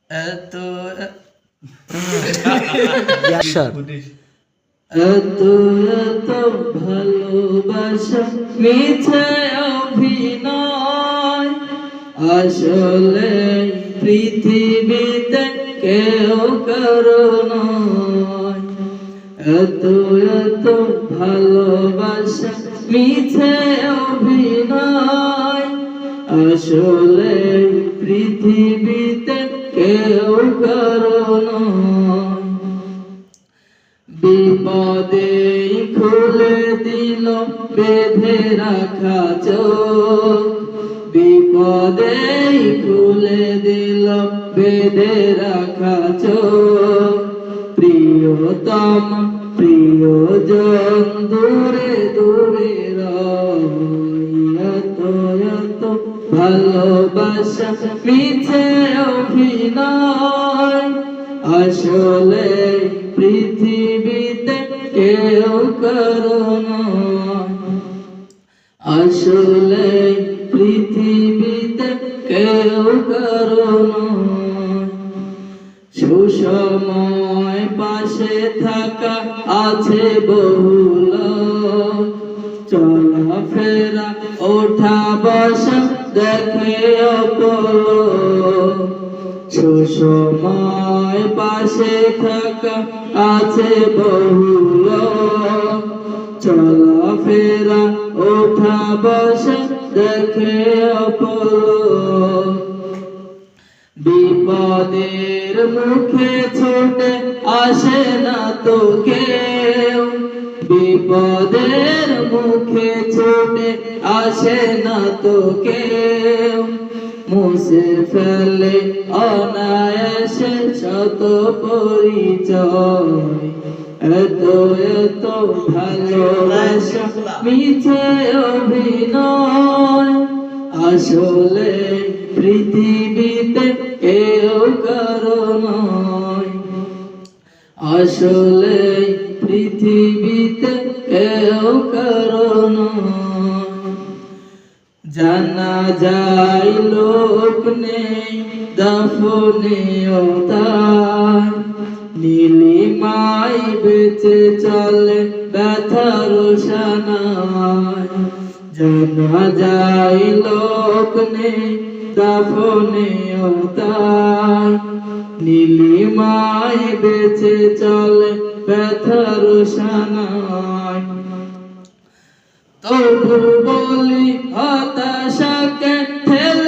এত এত এত ভালোবাসা মিছে অভিনয়, আসলে পৃথিবীতে কেউ কারো নয়। এত এত ভালোবাসা মিছে অভিনয়, আসলে পৃথিবীতে কেউ কারো নয়। বিপদে খুলে দিল বেঁধে রাখা চোখ, বিপদে খুলে দিল বেঁধে রাখা চোখ। প্রিয়তম প্রিয়জন দূরে দূরে এত এত ভালোবাসা মিছে অভিনয়, আসলে পৃথিবীতে কেউ কারো নয়। আসলে পৃথিবীতে কেউ কারো নয়। সুসময় পাশে থাকা আছে বহু লোক, চলাফেরা ওঠা বসা দেখে অপলোক। সুসময় পাশে থাকা আছে বহু লোক, চলাফেরা ওঠা বসা দেখে অপলোক। বিপদের মুখে ছুটে আসে না তো কেউ, বিপদের মুখে ছুটে আসে না তো কেউ। মুছে ফেলে অনায়াসে শত পরিচয়, এত এত ভালোবাসা মিছে অভিনয়, আসলে পৃথিবীতে কেউ কারো নয়। আসলে পৃথিবীতে কেউ কারো নয়। জানা যায় লোক নেই দাফনেও তাই, নীলিমায় বেঁচে চলে ব্যথার সানায়। জানা যায় লোক নেই দাফনেও তাই, নীলিমায় বেঁচে চলে ব্যথার সানায়। তবু বলি হতাশাকে ঠেলে